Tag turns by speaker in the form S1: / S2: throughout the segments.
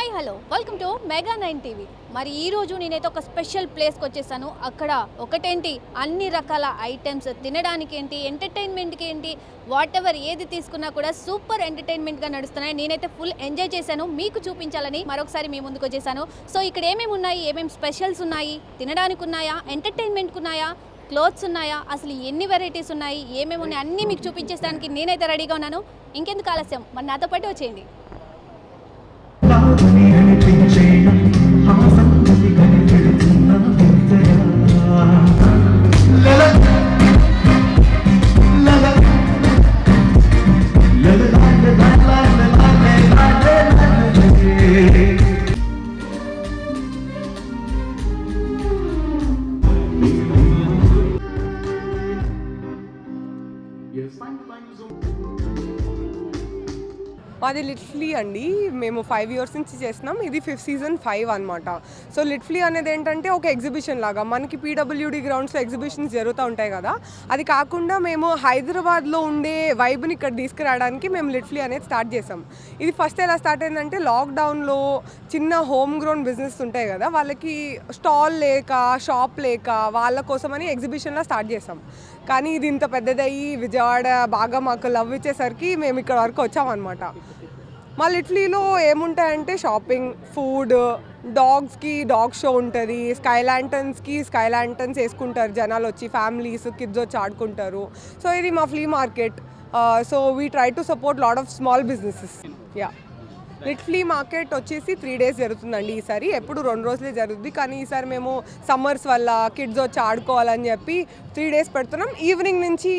S1: Hi hello welcome to mega 9 TV. మరి ఈరోజు నేనైతే ఒక స్పెషల్ ప్లేస్కి వచ్చేసాను. అక్కడ ఒకటేంటి అన్ని రకాల ఐటమ్స్ తినడానికి ఏంటి, ఎంటర్టైన్మెంట్కి ఏంటి, వాట్ ఎవర్ ఏది తీసుకున్నా కూడా సూపర్ ఎంటర్టైన్మెంట్గా నడుస్తున్నాయి. నేనైతే ఫుల్ ఎంజాయ్ చేశాను. మీకు చూపించాలని మరొకసారి మీ ముందుకు వచ్చేసాను. సో ఇక్కడ ఏమేమి ఉన్నాయి, ఏమేమి స్పెషల్స్ ఉన్నాయి, తినడానికి ఉన్నాయా, ఎంటర్టైన్మెంట్కి ఉన్నాయా, క్లోత్స్ ఉన్నాయా, అసలు ఎన్ని వెరైటీస్ ఉన్నాయి, ఏమేమి ఉన్నాయి అన్నీ మీకు చూపించేసడానికి నేనైతే రెడీగా ఉన్నాను. ఇంకెందుకు ఆలస్యం, మరి నాతో పాటు వచ్చేయండి.
S2: మాది లిట్ఫ్లీ అండి. మేము 5 years నుంచి చేస్తున్నాం. ఇది 5th season 5 అనమాట. సో లిట్ఫ్లీ అనేది ఏంటంటే ఒక ఎగ్జిబిషన్ లాగా, మనకి పీడబ్ల్యూడి గ్రౌండ్స్లో ఎగ్జిబిషన్స్ జరుగుతూ ఉంటాయి కదా, అది కాకుండా మేము హైదరాబాద్లో ఉండే వైబ్ని ఇక్కడ తీసుకురావడానికి మేము లిట్ఫ్లీ అనేది స్టార్ట్ చేసాం. ఇది ఫస్ట్ ఎలా స్టార్ట్ అయిందంటే, లాక్డౌన్లో చిన్న హోమ్ గ్రోన్ బిజినెస్ ఉంటాయి కదా, వాళ్ళకి స్టాల్ లేక, షాప్ లేక, వాళ్ళ కోసమని ఎగ్జిబిషన్లో స్టార్ట్ చేసాం. కానీ ఇది ఇంత పెద్దదయ్యి విజయవాడ బాగా మాకు లవ్ ఇచ్చేసరికి మేము ఇక్కడ వరకు వచ్చామన్నమాట. మా లిట్లీలో ఏముంటాయంటే షాపింగ్, ఫుడ్, డాగ్స్కి డాగ్ షో ఉంటుంది, స్కై ల్యాంటర్న్స్ వేసుకుంటారు జనాలు వచ్చి, ఫ్యామిలీస్ కిడ్స్ వచ్చి ఆడుకుంటారు. సో ఇది మా flea market. So we try to support lot of small businesses. Yeah, lit flea market వచ్చేసి 3 days జరుగుతుందండి. ఈసారి ఎప్పుడు 2 రోజులే జరుగుతుంది, కానీ ఈసారి మేము సమ్మర్స్ వల్ల కిడ్స్ వచ్చి ఆడుకోవాలని చెప్పి 3 days పెడుతున్నాం. ఈవినింగ్ నుంచి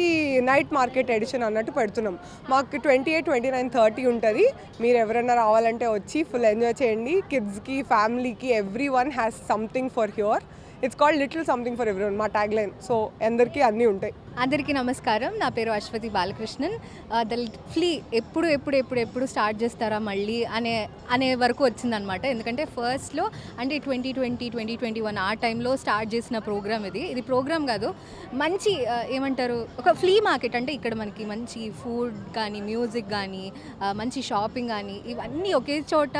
S2: నైట్ మార్కెట్ ఎడిషన్ అన్నట్టు పెడుతున్నాం. మాకు 28, 29, 30 ఉంటుంది. మీరు ఎవరైనా రావాలంటే వచ్చి ఫుల్ ఎంజాయ్ చేయండి. కిడ్స్కి, ఫ్యామిలీకి, everyone has something for her. It's called little something for everyone, మా ట్యాగ్ లైన్. సో అందరికీ అన్నీ ఉంటాయి.
S1: అందరికీ నమస్కారం. నా పేరు అశ్వతి బాలకృష్ణన్. ద లిట్ఫ్లీ ఎప్పుడు స్టార్ట్ చేస్తారా మళ్ళీ అనే వరకు వచ్చిందనమాట. ఎందుకంటే ఫస్ట్లో అంటే 2020, 2021 ఆ టైంలో స్టార్ట్ చేసిన ప్రోగ్రామ్ ఇది ప్రోగ్రామ్ కాదు, మంచి ఏమంటారు, ఒక ఫ్లీ మార్కెట్. అంటే ఇక్కడ మనకి మంచి ఫుడ్ కానీ, మ్యూజిక్ కానీ, మంచి షాపింగ్ కానీ, ఇవన్నీ ఒకే చోట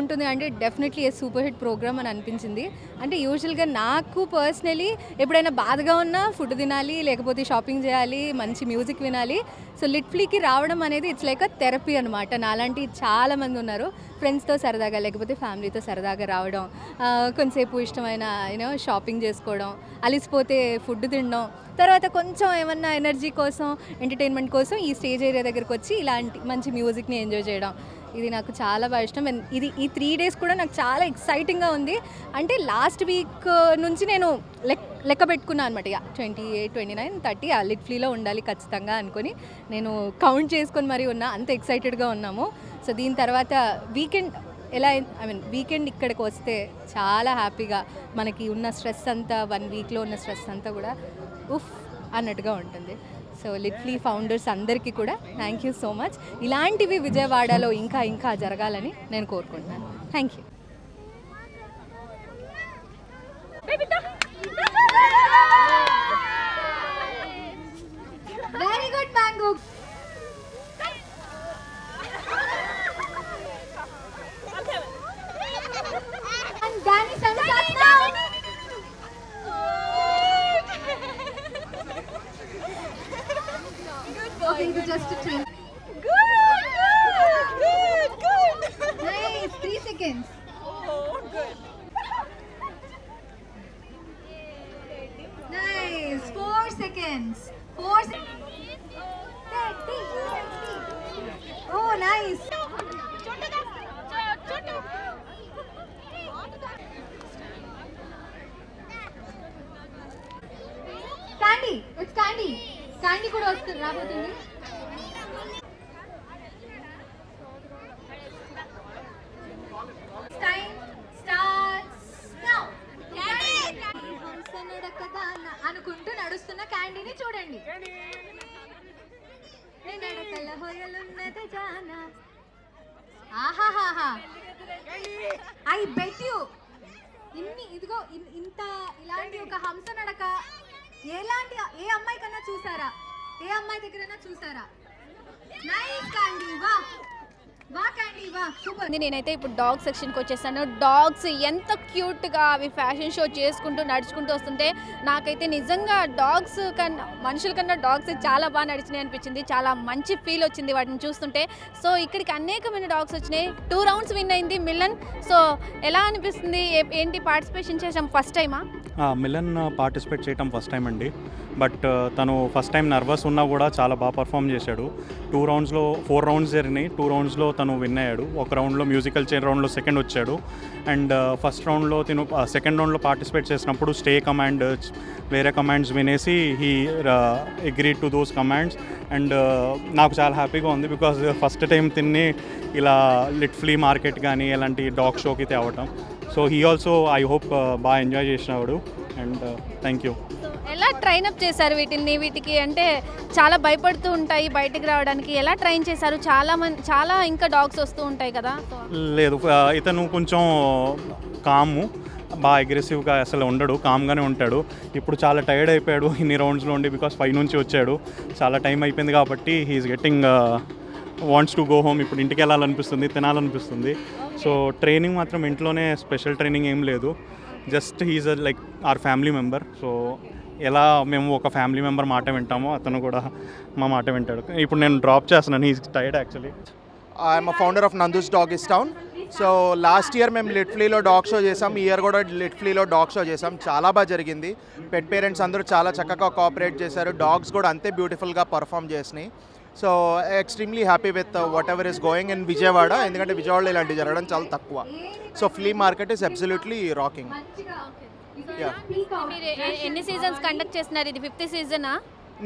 S1: ఉంటుంది. అంటే డెఫినెట్లీ ఏ సూపర్ హిట్ ప్రోగ్రామ్ అని అనిపించింది. అంటే యూజువల్గా నాకు పర్సనలీ ఎప్పుడైనా బాధగా ఉన్నా ఫుడ్ తినాలి, లేకపోతే షాపింగ్ చేయాలి, మంచి మ్యూజిక్ వినాలి. సో లిట్ఫ్లీకి రావడం అనేది ఇట్స్ లైక్ అ థెరపీ అనమాట. నాలాంటి చాలామంది ఉన్నారు, ఫ్రెండ్స్తో సరదాగా లేకపోతే ఫ్యామిలీతో సరదాగా రావడం, కొంతసేపు ఇష్టమైన షాపింగ్ చేసుకోవడం, అలిసిపోతే ఫుడ్ తినడం, తర్వాత కొంచెం ఏమన్నా ఎనర్జీ కోసం, ఎంటర్టైన్మెంట్ కోసం ఈ స్టేజ్ ఏరియా దగ్గరకు వచ్చి ఇలాంటి మంచి మ్యూజిక్ని ఎంజాయ్ చేయడం, ఇది నాకు చాలా బాగా ఇష్టం. ఈ 3 days కూడా నాకు చాలా ఎక్సైటింగ్గా ఉంది. అంటే లాస్ట్ వీక్ నుంచి నేను లెక్క పెట్టుకున్నాను అనమాట. 28, 29, 30 ఆ లిట్ఫ్లీలో ఉండాలి ఖచ్చితంగా అనుకొని నేను కౌంట్ చేసుకొని మరీ ఉన్నా. అంత ఎక్సైటెడ్గా ఉన్నాము. సో దీని తర్వాత వీకెండ్ ఇక్కడికి వస్తే చాలా హ్యాపీగా మనకి ఉన్న స్ట్రెస్ అంతా, 1 weekలో ఉన్న స్ట్రెస్ అంతా కూడా ఉఫ్ అన్నట్టుగా ఉంటుంది. సో లిట్ఫ్లీ ఫౌండర్స్ అందరికీ కూడా థ్యాంక్ యూ సో మచ్. ఇలాంటివి విజయవాడలో ఇంకా జరగాలని నేను కోరుకుంటున్నాను. Thank you. Very good mango. Okay, just to change. Good. Nice. 3 seconds.
S2: Oh, good.
S1: Nice. 4 seconds. 4 seconds. Oh, nice. Candy. It's candy. Candy కూడా వస్తుంది, రాబోతుంది. Time starts now. అనుకుంటూ నడుస్తున్న క్యాండీని చూడండి. ఆహాహాహా, ఐ బెట్ యూ ఇదిగో ఇంత ఇలాంటి ఒక హంస నడక ఏ అమ్మాయి కన్నా చూసారా? ఏ అమ్మాయి దగ్గరైనా చూసారా? నైస్ క్యాండీ, వా
S3: నేనైతే ఇప్పుడు డాగ్ సెక్షన్కి వచ్చేసాను. డాగ్స్ ఎంత క్యూట్గా అవి ఫ్యాషన్ షో చేసుకుంటూ నడుచుకుంటూ వస్తుంటే నాకైతే నిజంగా డాగ్స్ కన్నా మనుషుల కన్నా డాగ్స్ చాలా బాగా నడిచినాయి అనిపించింది. చాలా మంచి ఫీల్ వచ్చింది వాటిని చూస్తుంటే. సో ఇక్కడికి అనేకమైన డాగ్స్ వచ్చినాయి. 2 రౌండ్స్ విన్ అయింది మిలన్. సో ఎలా అనిపిస్తుంది? ఏంటి పార్టిసిపేషన్ చేసాం ఫస్ట్ టైమా?
S4: మిలన్ పార్టిసిపేట్ చేయటం ఫస్ట్ టైం అండి. బట్ తను ఫస్ట్ టైం నర్వస్ ఉన్నా కూడా చాలా బాగా పర్ఫామ్ చేశాడు. 4 రౌండ్స్ జరిగినాయి. 2 రౌండ్స్లో తను విన్ అయ్యాడు. ఒక రౌండ్లో మ్యూజికల్ చైర్ రౌండ్లో సెకండ్ వచ్చాడు. అండ్ ఫస్ట్ రౌండ్లో తిను సెకండ్ రౌండ్లో పార్టిసిపేట్ చేసినప్పుడు స్టే కమాండ్ వేరే కమాండ్స్ వినేసి he agreed to those commands. And నాకు చాలా హ్యాపీగా ఉంది బికాజ్ ఫస్ట్ టైం తిన్ని ఇలా లిట్ ఫ్లీ మార్కెట్ కానీ ఎలాంటి డాగ్ షోకి తేవటం. So he also I hope బాగా ఎంజాయ్ చేసినాడు. And thank you.
S3: ఎలా ట్రైన్ అప్ చేశారు వీటికి? అంటే చాలా భయపడుతూ ఉంటాయి బయటికి రావడానికి. ఎలా ట్రైన్ చేశారు? చాలా ఇంకా డాగ్స్ వస్తూ ఉంటాయి కదా.
S4: లేదు, ఇతను కొంచెం కాము, బాగా అగ్రెసివ్గా అసలు ఉండడు, కామ్గానే ఉంటాడు. ఇప్పుడు చాలా టైర్డ్ అయిపోయాడు ఇన్ని రౌండ్స్లో ఉండి బికాస్ 5 నుంచి వచ్చాడు. చాలా టైం అయిపోయింది కాబట్టి he's getting wants to go home. ఇప్పుడు ఇంటికి వెళ్ళాలనిపిస్తుంది, తినాలనిపిస్తుంది. సో ట్రైనింగ్ మాత్రం ఇంట్లోనే, స్పెషల్ ట్రైనింగ్ ఏం లేదు. Just he's like our family member. So ఎలా మేము ఒక ఫ్యామిలీ మెంబర్ మాట వింటామో అతను కూడా మా మాట వింటాడు. ఇప్పుడు నేను డ్రాప్ చేస్తున్నాను, he's tired actually.
S5: I'm a founder of Nandu's doggies town. So last year మేము లిట్ ఫ్లీలో డాగ్ షో చేసాం. ఈ ఇయర్ కూడా లిట్ ఫ్లీలో డాగ్ షో చేసాం. చాలా బాగా జరిగింది. పెట్ పేరెంట్స్ అందరూ చాలా చక్కగా కోఆపరేట్ చేశారు. డాగ్స్ కూడా అంతే బ్యూటిఫుల్గా పర్ఫామ్ చేసినాయి. So extremely happy with what ever is going in Vijayawada. ఎందుకంటే విజయవాడలో ఇలాంటివి జరగడం చాలా తక్కువ. So flea market is absolutely rocking.
S3: మీరు ఎన్ని సీజన్స్ కండక్ట్ చేస్తున్నారు? ఇది 5th సీజనా?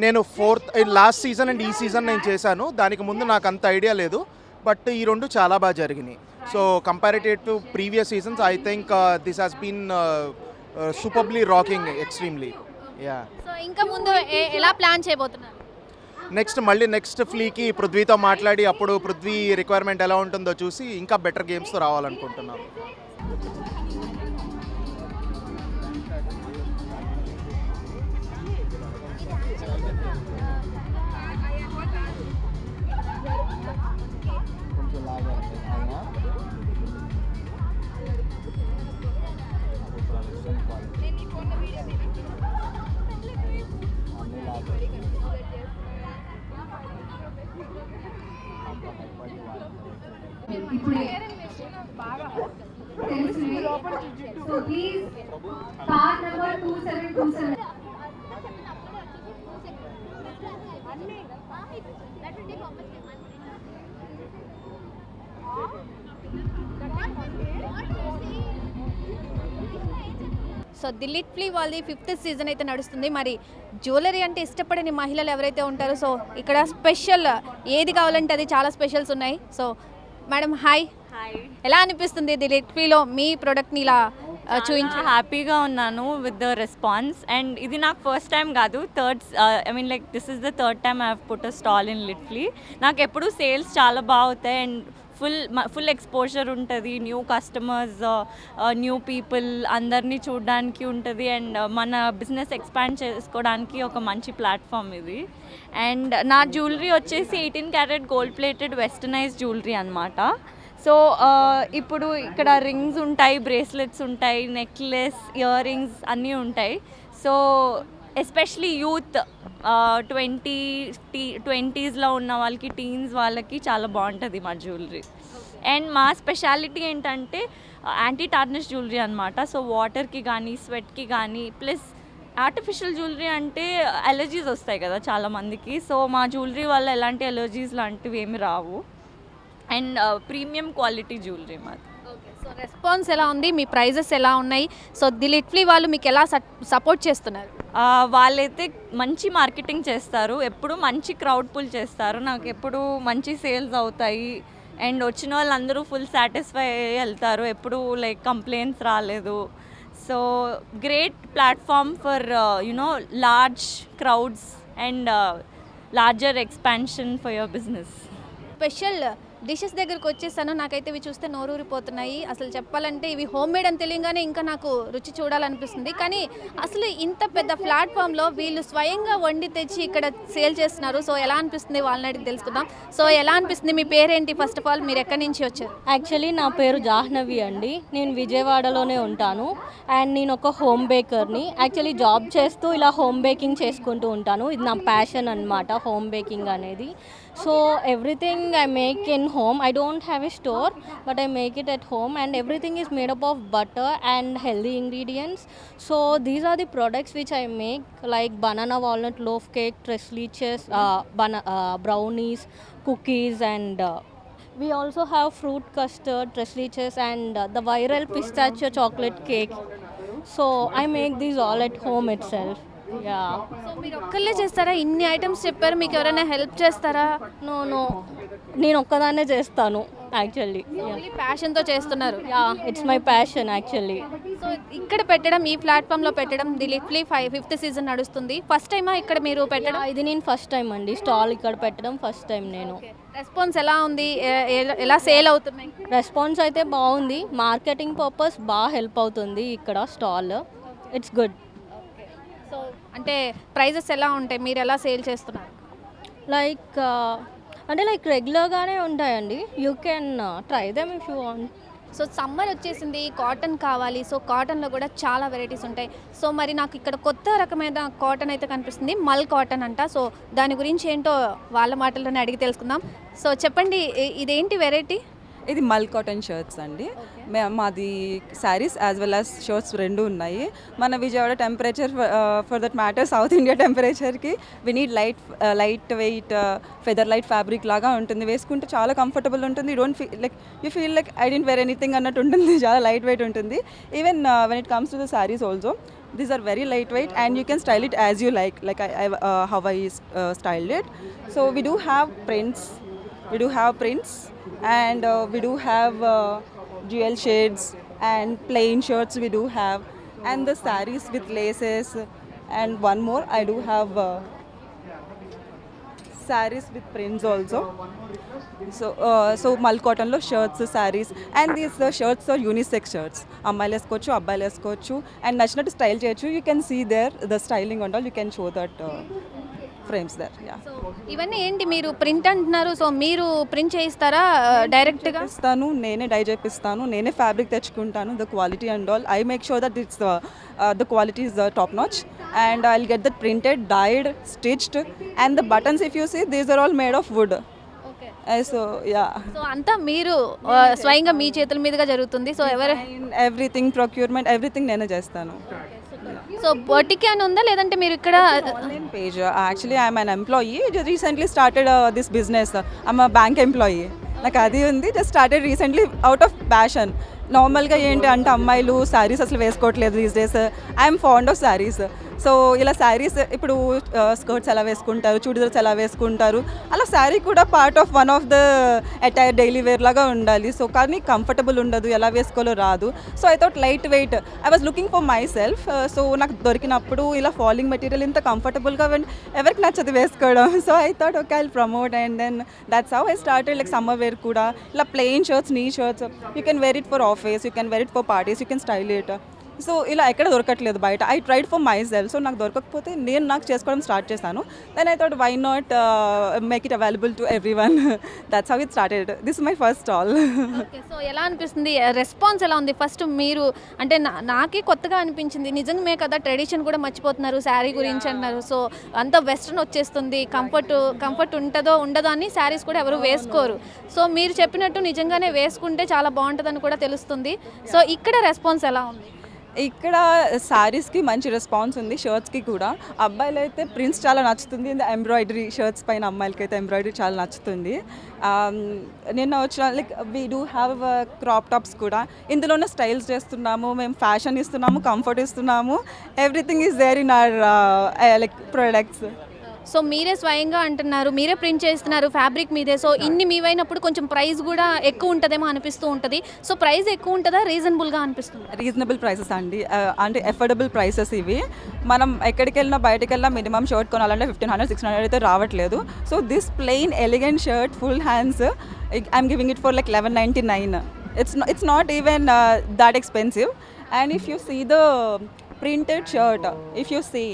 S5: నేను 4th లాస్ట్ సీజన్ అండ్ ఈ సీజన్ నేను చేశాను. దానికి ముందు నాకు అంత ఐడియా లేదు. బట్ ఈ రెండు చాలా బాగా జరిగినాయి. So comparative to previous seasons I think this has been superly rocking extremely. Yeah.
S3: So ఇంకా ముందు ఎలా ప్లాన్ చేయబోతున్నారు?
S5: నెక్స్ట్ ఫ్లీకి పృథ్వీతో మాట్లాడి అప్పుడు పృథ్వీ రిక్వైర్మెంట్ ఎలా ఉంటుందో చూసి ఇంకా బెటర్ గేమ్స్తో రావాలనుకుంటున్నాను.
S3: సో ది లిట్ ఫ్లీ వాళ్ళది 5th సీజన్ అయితే నడుస్తుంది. మరి జ్యువెలరీ అంటే ఇష్టపడని మహిళలు ఎవరైతే ఉంటారో, సో ఇక్కడ స్పెషల్ ఏది కావాలంటే అది చాలా స్పెషల్స్ ఉన్నాయి. So madam hi. ఎలా అనిపిస్తుంది ది లిట్ ఫ్లీలో మీ ప్రోడక్ట్ని ఇలా చూపించి?
S6: హ్యాపీగా ఉన్నాను విత్ ద రెస్పాన్స్. అండ్ ఇది నాకు ఫస్ట్ టైం కాదు, this is the third time I have put a stall in Lit flea. నాకు ఎప్పుడు సేల్స్ చాలా బాగుతాయి అండ్ ఫుల్ ఎక్స్పోజర్ ఉంటుంది. న్యూ కస్టమర్స్, న్యూ పీపుల్ అందరినీ చూడడానికి ఉంటుంది. అండ్ మన బిజినెస్ ఎక్స్పాండ్ చేసుకోవడానికి ఒక మంచి ప్లాట్ఫామ్ ఇది. అండ్ నా జ్యువెలరీ వచ్చేసి 18 carat gold plated westernise jewellery అనమాట. సో ఇప్పుడు ఇక్కడ రింగ్స్ ఉంటాయి, బ్రేస్లెట్స్ ఉంటాయి, నెక్లెస్, ఇయర్ రింగ్స్ అన్నీ ఉంటాయి. సో ఎస్పెషలీ యూత్ 20s ఉన్న వాళ్ళకి, టీన్స్ వాళ్ళకి చాలా బాగుంటుంది మా జ్యువెలరీ. అండ్ మా స్పెషాలిటీ ఏంటంటే యాంటీ టార్నిష్ జ్యువెలరీ అనమాట. సో వాటర్కి కానీ, స్వెట్కి కానీ, ప్లస్ ఆర్టిఫిషియల్ జ్యువెలరీ అంటే అలర్జీస్ వస్తాయి కదా చాలామందికి. సో మా జ్యువెలరీ వల్ల ఎలాంటి అలర్జీస్ లాంటివి ఏమి రావు. అండ్ ప్రీమియం క్వాలిటీ జ్యువెలరీ మాది.
S3: సో రెస్పాన్స్ ఎలా ఉంది? మీ ప్రైజెస్ ఎలా ఉన్నాయి? సో ది లిట్ ఫ్లీ వాళ్ళు మీకు ఎలా సపోర్ట్ చేస్తున్నారు?
S6: వాళ్ళైతే మంచి మార్కెటింగ్ చేస్తారు, ఎప్పుడు మంచి క్రౌడ్ పుల్ చేస్తారు. నాకు ఎప్పుడు మంచి సేల్స్ అవుతాయి అండ్ వచ్చిన వాళ్ళందరూ ఫుల్ సాటిస్ఫై అయ్యి వెళ్తారు. ఎప్పుడు లైక్ కంప్లైంట్స్ రాలేదు. So great platform for large crowds and larger expansion for your business.
S3: Special dishes దగ్గరకు వచ్చేసాను. నాకైతే ఇవి చూస్తే నోరూరిపోతున్నాయి. అసలు చెప్పాలంటే ఇవి హోమ్ మేడ్ అని తెలియగానే ఇంకా నాకు రుచి చూడాలనిపిస్తుంది. కానీ అసలు ఇంత పెద్ద ప్లాట్ఫామ్లో వీళ్ళు స్వయంగా వండి తెచ్చి ఇక్కడ సేల్ చేస్తున్నారు. సో ఎలా అనిపిస్తుంది వాళ్ళని అడిగి తెలుసుకుందాం. సో ఎలా అనిపిస్తుంది, మీ పేరేంటి, ఫస్ట్ ఆఫ్ ఆల్ మీరు ఎక్కడి నుంచి వచ్చారు?
S7: యాక్చువల్లీ నా పేరు జాహ్నవి అండి. నేను విజయవాడలోనే ఉంటాను అండ్ నేను ఒక హోమ్ బేకర్ని. యాక్చువల్లీ జాబ్ చేస్తూ ఇలా హోమ్ బేకింగ్ చేసుకుంటూ ఉంటాను. ఇది నా ప్యాషన్ అనమాట, హోమ్ బేకింగ్ అనేది. So everything I make in home. I don't have a store, but I make it at home, and everything is made up of butter and healthy ingredients. So these are the products which I make, like banana walnut loaf cake, tres leches, brownies, cookies, and we also have fruit custard, tres leches, and the viral pistachio chocolate cake. So I make these all at home itself. Yeah.
S3: So మీరు ఒక్కళ్ళే చేస్తారా? ఇన్ని items చెప్పారు, మీకు ఎవరైనా help చేస్తారా?
S7: No. నేను ఒక్కదాన్నే చేస్తాను యాక్చువల్లీ.
S3: ఓన్లీ ప్యాషన్తో చేస్తున్నారు.
S7: Yeah, it's my passion actually.
S3: So ఇక్కడ పెట్టడం, ఈ ప్లాట్ఫామ్లో పెట్టడం, ది లిట్లీ 5th సీజన్ నడుస్తుంది. ఫస్ట్ టైమా ఇక్కడ మీరు పెట్టడం?
S7: ఇది నేను ఫస్ట్ టైం అండి, స్టాల్ ఇక్కడ పెట్టడం ఫస్ట్ టైం నేను.
S3: రెస్పాన్స్ ఎలా ఉంది? ఎలా సేల్ అవుతున్నాయి?
S7: రెస్పాన్స్ అయితే బాగుంది. మార్కెటింగ్ పర్పస్ బాగా హెల్ప్ అవుతుంది ఇక్కడ స్టాల్. It's good.
S3: సో అంటే ప్రైజెస్ ఎలా ఉంటాయి, మీరు ఎలా సేల్ చేస్తున్నారు?
S7: లైక్ లైక్ రెగ్యులర్గానే ఉంటాయండి. You can try them if you want.
S3: So summer వచ్చేసింది, కాటన్ కావాలి. సో కాటన్లో కూడా చాలా వెరైటీస్ ఉంటాయి. సో మరి నాకు ఇక్కడ కొత్త రకమైన కాటన్ అయితే కనిపిస్తుంది, మల్ కాటన్ అంట. సో దాని గురించి ఏంటో వాళ్ళ మాటల్లోనే అడిగి తెలుసుకుందాం. సో చెప్పండి, ఇదేంటి వెరైటీ?
S8: ఇది మల్ కాటన్ షర్ట్స్ అండి. మాది saris as well as shirts రెండు ఉన్నాయి. మన Vijayawada temperature, for that matter south India టెంపరేచర్కి we need light weight feather light fabric లాగా ఉంటుంది. వేసుకుంటే చాలా కంఫర్టబుల్ ఉంటుంది. You feel like I didn't wear anything అన్నట్టు ఉంటుంది. చాలా లైట్ వెయిట్ ఉంటుంది. Even when it comes to the saris also, these are very lightweight and you can style it as you like how I styled it. So we do have prints and we do have jewel shades and plain shirts we do have, and the sarees with laces, and one more I do have sarees with prints also. So మల్ కాటన్లో shirts, saris, and these shirts are unisex shirts. అమ్మాయిలు వేసుకోవచ్చు, అబ్బాయిలు వేసుకోవచ్చు, and నచ్చినట్టు style చేయొచ్చు. You can see there the styling and all. You can show that frames there. Yeah.
S3: So ఇవన్నీ ఏంటి, మీరు ప్రింట్ అంటున్నారు, సో మీరు ప్రింట్ చేయిస్తారా డైరెక్ట్గా?
S8: ఇస్తాను, నేనే డై చేపిస్తాను, నేనే ఫ్యాబ్రిక్ తెచ్చుకుంటాను. The quality and all I make sure that it's the quality is top notch, and I'll get that printed, dyed, stitched, and the buttons if you see, these are all made of wood. So yeah,
S3: so అంతా మీరు స్వయంగా మీ చేతుల మీదుగా జరుగుతుంది. So
S8: everything, procurement, everything నేనే చేస్తాను.
S3: So boutique అని ఉందా, లేదంటే మీరు ఇక్కడ
S8: Online page. Actually I'm an employee, just recently started this business. I'm a bank employee. నాకు అది ఉంది, just started recently out of passion. నార్మల్గా ఏంటి అంటే అమ్మాయిలు శారీస్ అసలు వేసుకోవట్లేదు these days. I'm fond of saris. So ఇలా శారీస్ ఇప్పుడు స్కర్ట్స్ ఎలా వేసుకుంటారు, చూడిదార్స్ ఎలా వేసుకుంటారు, అలా శారీ కూడా part of one of the attire daily wear లాగా ఉండాలి. సో కానీ కంఫర్టబుల్ ఉండదు, ఎలా వేసుకోవాలో రాదు. So I thought light weight, I was looking for myself. So నాకు దొరికినప్పుడు ఇలా ఫాలింగ్ మెటీరియల్ ఇంత కంఫర్టబుల్గా ఎవరికి నచ్చదు వేసుకోవడం. So I thought okay, I promote, and then that's how I started. Like summer wear కూడా ఇలా ప్లెయిన్ షర్ట్స్, నీ shirts, you can wear it for office, you can wear it for parties, you can style it. So ఇలా ఎక్కడ దొరకట్లేదు బయట. I tried for myself. So నాకు దొరకకపోతే నేను నాకు చేసుకోవడం స్టార్ట్ చేశాను. Then I thought why not make it available to every one. That's how it started. This my first stall.
S3: Okay. So ఎలా అనిపిస్తుంది, రెస్పాన్స్ ఎలా ఉంది? ఫస్ట్ మీరు అంటే నాకే కొత్తగా అనిపించింది. నిజంగా కదా, ట్రెడిషన్ కూడా మర్చిపోతున్నారు, శారీ గురించి అన్నారు. సో అంత వెస్ట్రన్ వచ్చేస్తుంది, కంఫర్ట్ ఉంటుందో ఉండదో అని శారీస్ కూడా ఎవరు వేసుకోరు. సో మీరు చెప్పినట్టు నిజంగానే వేసుకుంటే చాలా బాగుంటుందని కూడా తెలుస్తుంది. సో ఇక్కడ రెస్పాన్స్ ఎలా ఉంది?
S8: ఇక్కడ శారీస్కి మంచి రెస్పాన్స్ ఉంది, షర్ట్స్కి కూడా. అబ్బాయిలు అయితే ప్రింట్స్ చాలా నచ్చుతుంది, ఎంబ్రాయిడరీ షర్ట్స్ పైన అమ్మాయిలకి అయితే ఎంబ్రాయిడరీ చాలా నచ్చుతుంది. నిన్న వచ్చిన like we do have crop tops కూడా. ఇందులోనే స్టైల్స్ చేస్తున్నాము, మేము ఫ్యాషన్ ఇస్తున్నాము, కంఫర్ట్ ఇస్తున్నాము. Everything is there in our like products.
S3: So మీరే స్వయంగా అంటున్నారు, మీరే ప్రింట్ చేస్తున్నారు ఫ్యాబ్రిక్ మీదే. సో ఇన్ని మీవైనప్పుడు కొంచెం ప్రైస్ కూడా ఎక్కువ ఉంటుందేమో అనిపిస్తూ ఉంటుంది. సో ప్రైస్ ఎక్కువ ఉంటుందా, రీజనబుల్గా అనిపిస్తుంది?
S8: రీజనబుల్ ప్రైసెస్ అండి, అంటే ఎఫోర్డబుల్ ప్రైసెస్ ఇవి. మనం ఎక్కడికి వెళ్ళినా బయటకు వెళ్ళినా మినిమం షర్ట్ కొనాలంటే 1500-1600 అయితే రావట్లేదు. So this plain elegant shirt full hands I'm giving it for like 1199. It's not even that expensive. And if you see the printed shirt, if you see,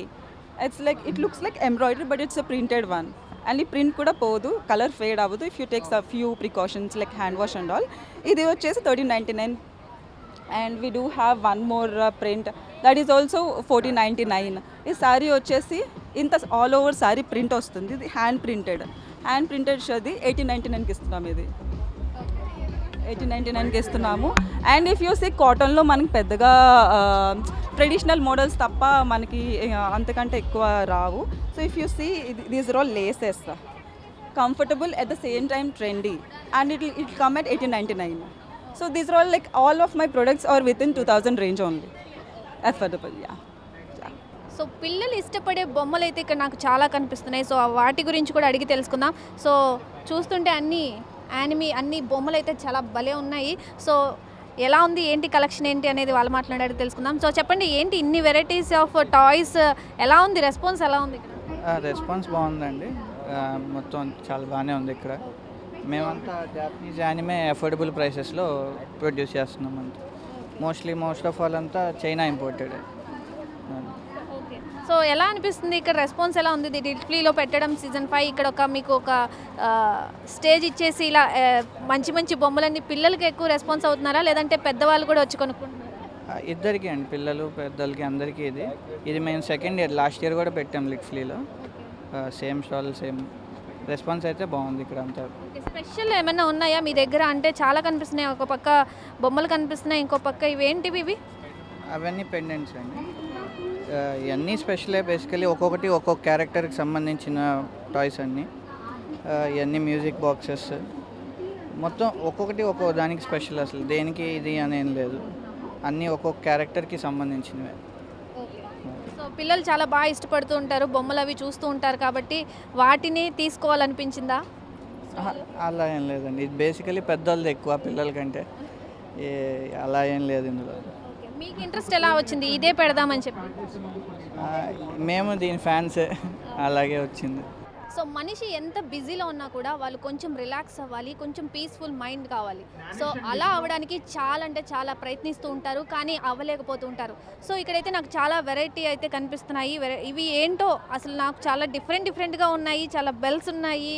S8: it's like it looks like embroidery but it's a printed one. And the print kuda podu, color fade avadu if you take a few precautions like hand wash and all. Idi vachesi 1399. And we do have one more print that is also 1499. Ee saree vachesi inta all over saree print ostundi. Idi hand printed shadi 1899 ki istunam. Idi 1899కి ఇస్తున్నాము. And if you see కాటన్లో మనకి పెద్దగా traditional models తప్ప మనకి అంతకంటే ఎక్కువ రావు. So if you see these are all laces, comfortable at the same time trendy, and it come at 1899. So these are all like all of my products are with in 2000 range only, affordable. Yeah.
S3: So పిల్లలు ఇష్టపడే బొమ్మలు అయితే ఇక్కడ నాకు చాలా కనిపిస్తున్నాయి. So వాటి గురించి కూడా అడిగి తెలుసుకుందాం. సో చూస్తుంటే అన్ని బొమ్మలు అయితే చాలా భలే ఉన్నాయి. సో ఎలా ఉంది, ఏంటి కలెక్షన్ ఏంటి అనేది వాళ్ళు మాట్లాడారు తెలుసుకుందాం. సో చెప్పండి, ఏంటి ఇన్ని వెరైటీస్ ఆఫ్ టాయ్స్, ఎలా ఉంది రెస్పాన్స్, ఎలా ఉంది?
S9: రెస్పాన్స్ బాగుందండి, మొత్తం చాలా బాగానే ఉంది. ఇక్కడ మేమంతా జాపనీస్ యానిమే అఫోర్డబుల్ ప్రైసెస్లో ప్రొడ్యూస్ చేస్తున్నాం. అంతా మోస్ట్ ఆఫ్ ఆల్ అంతా చైనా ఇంపోర్టెడ్.
S3: సో ఎలా అనిపిస్తుంది ఇక్కడ రెస్పాన్స్, ఎలా ఉంది? లిట్ఫ్లీలో పెట్టడం సీజన్ 5 ఇక్కడ మీకు ఒక స్టేజ్ ఇచ్చేసి ఇలా మంచి బొమ్మలన్నీ పిల్లలకి ఎక్కువ రెస్పాన్స్ అవుతున్నారా, లేదంటే పెద్దవాళ్ళు కూడా వచ్చి కొనుక్కుంటున్నారా?
S9: ఇద్దరికి అండి, పిల్లలు పెద్దలకి అందరికీ. ఇది మేము సెకండ్ ఇయర్, లాస్ట్ ఇయర్ కూడా పెట్టాం లిట్ఫ్లీలో, సేమ్ స్టాల్, సేమ్ రెస్పాన్స్ అయితే బాగుంది ఇక్కడ అంతా.
S3: స్పెషల్ ఏమైనా ఉన్నాయా మీ దగ్గర? అంటే చాలా కనిపిస్తున్నాయి, ఒక పక్క బొమ్మలు కనిపిస్తున్నాయి, ఇంకో పక్క ఇవేంటివి ఇవి?
S9: అవన్నీ పెండెంట్స్ అండి. ఇవన్నీ స్పెషలే, బేసికలీ ఒక్కొక్కటి ఒక్కొక్క క్యారెక్టర్కి సంబంధించిన టాయ్స్ అన్నీ. ఇవన్నీ మ్యూజిక్ బాక్సెస్, మొత్తం ఒక్కొక్కటి ఒక్కొక్క దానికి స్పెషల్. అసలు దేనికి ఇది అనేం లేదు, అన్నీ ఒక్కొక్క క్యారెక్టర్కి సంబంధించినవే.
S3: సో పిల్లలు చాలా బాగా ఇష్టపడుతూ ఉంటారు, బొమ్మలు అవి చూస్తూ ఉంటారు, కాబట్టి వాటిని తీసుకోవాలనిపించిందా?
S9: అలా ఏం లేదండి, ఇది బేసికలీ పెద్దవాళ్ళది ఎక్కువ పిల్లల కంటే, అలా ఏం లేదు ఇందులో.
S3: మీకు ఇంట్రెస్ట్ ఎలా వచ్చింది ఇదే పెడదామని చెప్పి?
S9: మేము దీని ఫ్యాన్సే, అలాగే వచ్చింది.
S3: సో మనిషి ఎంత బిజీలో ఉన్నా కూడా వాళ్ళు కొంచెం రిలాక్స్ అవ్వాలి, కొంచెం పీస్ఫుల్ మైండ్ కావాలి. సో అలా అవ్వడానికి చాలా అంటే చాలా ప్రయత్నిస్తూ ఉంటారు, కానీ అవ్వలేకపోతూ ఉంటారు. సో ఇక్కడైతే నాకు చాలా వెరైటీ అయితే కనిపిస్తున్నాయి. ఇవి ఏంటో అసలు నాకు చాలా డిఫరెంట్గా ఉన్నాయి. చాలా బెల్స్ ఉన్నాయి,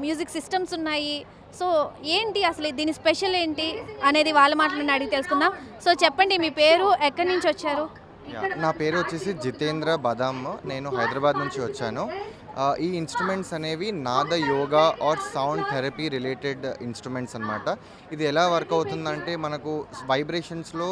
S3: మ్యూజిక్ సిస్టమ్స్ ఉన్నాయి. సో ఏంటి అసలు దీని స్పెషల్ ఏంటి అనేది వాళ్ళ మాటలను అడిగి తెలుసుకుందాం. సో చెప్పండి, మీ పేరు, ఎక్కడి నుంచి వచ్చారు?
S10: నా పేరు వచ్చేసి జితేంద్ర బదామ్, నేను హైదరాబాద్ నుంచి వచ్చాను. ఈ ఇన్స్ట్రుమెంట్స్ అనేవి Nada yoga or sound therapy related instruments అన్నమాట. ఇది ఎలా వర్క్ అవుతుందంటే, మనకు వైబ్రేషన్స్లో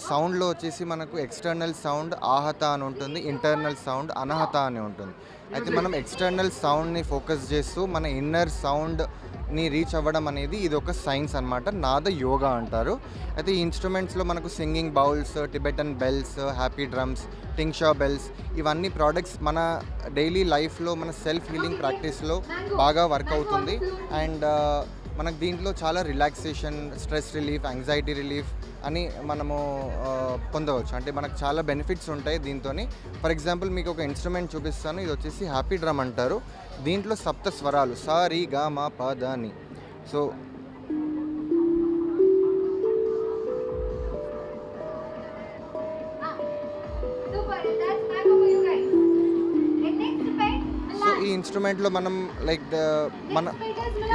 S10: సౌండ్లో వచ్చేసి మనకు ఎక్స్టర్నల్ సౌండ్ ఆహత అని ఉంటుంది, ఇంటర్నల్ సౌండ్ అనహత అని ఉంటుంది. అయితే మనం ఎక్స్టర్నల్ సౌండ్ని ఫోకస్ చేస్తూ మన ఇన్నర్ సౌండ్ని రీచ్ అవ్వడం అనేది ఇది ఒక సైన్స్ అన్నమాట, నాద యోగా అంటారు. అయితే ఈ ఇన్స్ట్రుమెంట్స్లో మనకు singing bowls, Tibetan bells, happy drums, tingsha bells, ఇవన్నీ ప్రోడక్ట్స్ మన డైలీ లైఫ్లో మన సెల్ఫ్ హీలింగ్ ప్రాక్టీస్లో బాగా వర్క్ అవుతుంది. అండ్ మనకు దీంట్లో చాలా relaxation, stress relief, anxiety relief అని మనము పొందవచ్చు. అంటే మనకు చాలా బెనిఫిట్స్ ఉంటాయి దీంతో. ఫర్ ఎగ్జాంపుల్ మీకు ఒక ఇన్స్ట్రుమెంట్ చూపిస్తాను, ఇది వచ్చేసి హ్యాపీ డ్రమ్ అంటారు. దీంట్లో సప్త స్వరాలు సా రి గా మా ప ద ని. సో ఈ ఇన్స్ట్రుమెంట్లో మనం లైక్ మన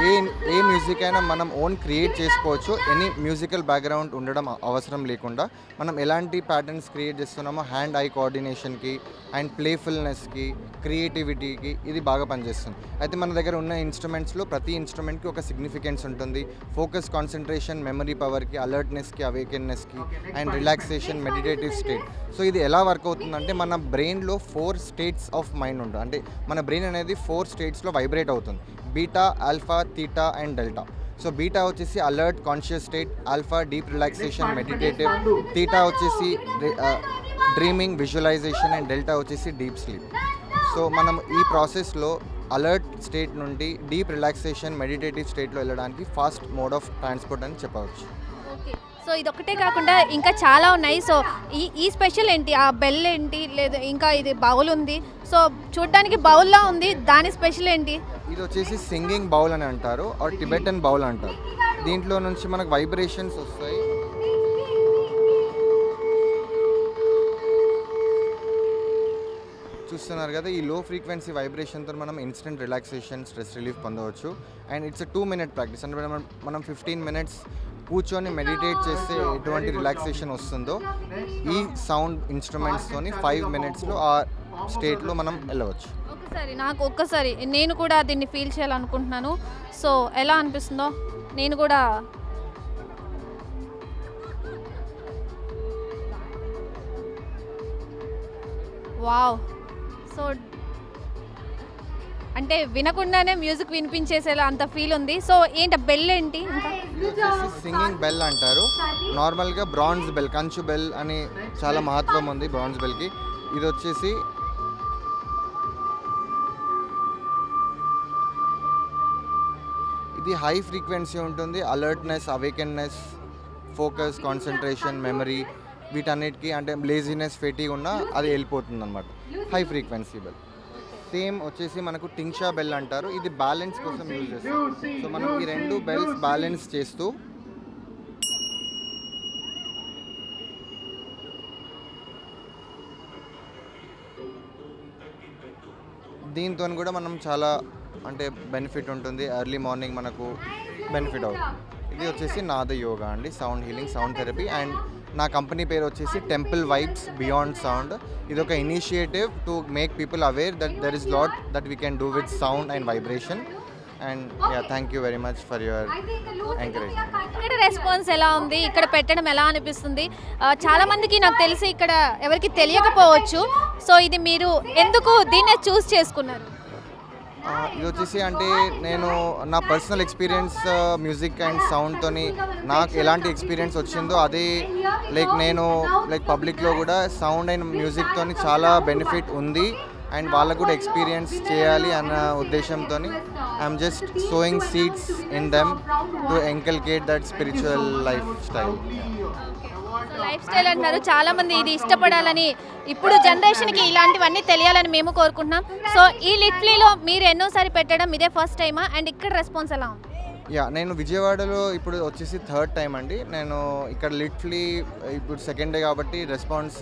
S10: ఏ మ్యూజిక్ అయినా మనం ఓన్ క్రియేట్ చేసుకోవచ్చు. ఎనీ మ్యూజికల్ బ్యాక్గ్రౌండ్ ఉండడం అవసరం లేకుండా మనం ఎలాంటి ప్యాటర్న్స్ క్రియేట్ చేస్తున్నామో హ్యాండ్ ఐ కోఆర్డినేషన్కి అండ్ ప్లేఫుల్నెస్కి, క్రియేటివిటీకి ఇది బాగా పనిచేస్తుంది. అయితే మన దగ్గర ఉన్న ఇన్స్ట్రుమెంట్స్లో ప్రతి ఇన్స్ట్రుమెంట్కి ఒక సిగ్నిఫికెన్స్ ఉంటుంది. ఫోకస్, కాన్సన్ట్రేషన్, మెమరీ పవర్కి, అలర్ట్నెస్కి, అవేకెన్నెస్కి and relaxation, meditative state. So ఇది ఎలా వర్క్ అవుతుందంటే, మన బ్రెయిన్లో 4 స్టేట్స్ ఆఫ్ మైండ్ ఉంటుంది. అంటే మన బ్రెయిన్ అనేది 4 స్టేట్స్లో వైబ్రేట్ అవుతుంది: beta, alpha, theta and delta. So beta వచ్చేసి alert conscious state, alpha deep relaxation meditative, theta వచ్చేసి డ్రీమింగ్ విజువలైజేషన్ అండ్ డెల్టా వచ్చేసి డీప్ స్లీప్. సో మనం ఈ ప్రాసెస్లో అలర్ట్ స్టేట్ నుండి డీప్ రిలాక్సేషన్ మెడిటేటివ్ స్టేట్లో వెళ్ళడానికి ఫాస్ట్ మోడ్ ఆఫ్ ట్రాన్స్పోర్ట్ అని చెప్పవచ్చు.
S3: ఓకే, సో ఇది ఒకటే కాకుండా ఇంకా చాలా ఉన్నాయి. సో ఈ స్పెషల్ ఏంటి, ఆ బెల్ ఏంటి, లేదా ఇంకా ఇది బౌల్ ఉంది, సో చూడడానికి బౌల్లా ఉంది, దాని స్పెషల్ ఏంటి?
S10: ఇది వచ్చేసి సింగింగ్ బౌల్ అని అంటారు, ఆర్ టిబెటన్ బౌల్ అంటారు. దీంట్లో నుంచి మనకు వైబ్రేషన్స్ వస్తాయి. చూస్తున్నారు కదా, ఈ లో ఫ్రీక్వెన్సీ వైబ్రేషన్తో మనం ఇన్స్టెంట్ రిలాక్సేషన్, స్ట్రెస్ రిలీఫ్ పొందవచ్చు. And it's 2 minute practice. అంటే మనం 15 minutes కూర్చొని మెడిటేట్ చేస్తే ఎటువంటి రిలాక్సేషన్ వస్తుందో ఈ సౌండ్ ఇన్స్ట్రుమెంట్స్తోని 5 minutesలో ఆ స్టేట్లో మనం వెళ్ళవచ్చు.
S3: ఒక్కసారి నేను కూడా దీన్ని ఫీల్ చేయాలనుకుంటున్నాను. సో ఎలా అనిపిస్తుందో నేను కూడా వావ్. సో అంటే వినకుండానే మ్యూజిక్ వినిపించేసేలా అంత ఫీల్ ఉంది. సో ఏంటి బెల్ ఏంటి?
S10: సింగింగ్ బెల్ అంటారు. నార్మల్గా బ్రాంజ్ బెల్, కంచు బెల్ అని చాలా మహత్వం ఉంది బ్రాంజ్ బెల్కి. ఇది వచ్చేసి ఇది హై ఫ్రీక్వెన్సీ ఉంటుంది. అలర్ట్నెస్, అవేకెన్నెస్, ఫోకస్, కాన్సన్ట్రేషన్, మెమరీ వీటన్నిటికీ అంటే లేజినెస్, ఫెటీగ్ ఉన్నా అది వెళ్ళిపోతుంది అనమాట. High frequency bell. సేమ్ వచ్చేసి మనకు టింగ్షా బెల్ అంటారు. ఇది బ్యాలెన్స్ కోసం యూజ్ చేస్తాం. సో మనం ఈ 2 బెల్స్ బ్యాలెన్స్ చేస్తూ దీంతో కూడా మనం చాలా అంటే బెనిఫిట్ ఉంటుంది. ఎర్లీ మార్నింగ్ మనకు బెనిఫిట్ అవుతుంది. ఇది వచ్చేసి నాద యోగా అండి, sound healing, sound therapy. And నా కంపెనీ పేరు వచ్చేసి టెంపుల్ వైబ్స్ బియాండ్ సౌండ్. ఇది ఒక initiative to make people aware that there is lot that we can do with sound and vibration. And thank you very much for your encouragement.
S3: ఇక్కడ response ఎలా ఉంది, ఇక్కడ పెట్టడం ఎలా అనిపిస్తుంది? చాలా మందికి నాకు తెలిసి ఇక్కడ ఎవరికి తెలియకపోవచ్చు. సో ఇది మీరు ఎందుకు దీన్నే చూస్ చేసుకున్నారు?
S10: ఇది వచ్చేసి అంటే నేను నా పర్సనల్ ఎక్స్పీరియన్స్ మ్యూజిక్ అండ్ సౌండ్తోని నాకు ఎలాంటి ఎక్స్పీరియన్స్ వచ్చిందో అదే నేను పబ్లిక్లో కూడా సౌండ్ అండ్ మ్యూజిక్తోని చాలా బెనిఫిట్ ఉంది అండ్ వాళ్ళకు కూడా ఎక్స్పీరియన్స్ చేయాలి అన్న ఉద్దేశంతో I'm just sowing seeds in them to inculcate that spiritual lifestyle.
S3: Lifestyle అంటున్నారు, చాలా మంది ఇది ఇష్టపడాలని, ఇప్పుడు జనరేషన్కి ఇలాంటివన్నీ తెలియాలని మేము కోరుకుంటున్నాం. సో ఈ లిట్లీలో మీరు ఎన్నోసారి పెట్టడం ఇదే ఫస్ట్ టైమా? అండ్ ఇక్కడ రెస్పాన్స్ ఎలా ఉంది?
S10: నేను విజయవాడలో ఇప్పుడు వచ్చేసి 3rd టైం అండి. నేను ఇక్కడ లిట్లీ ఇప్పుడు 2nd డే కాబట్టి రెస్పాన్స్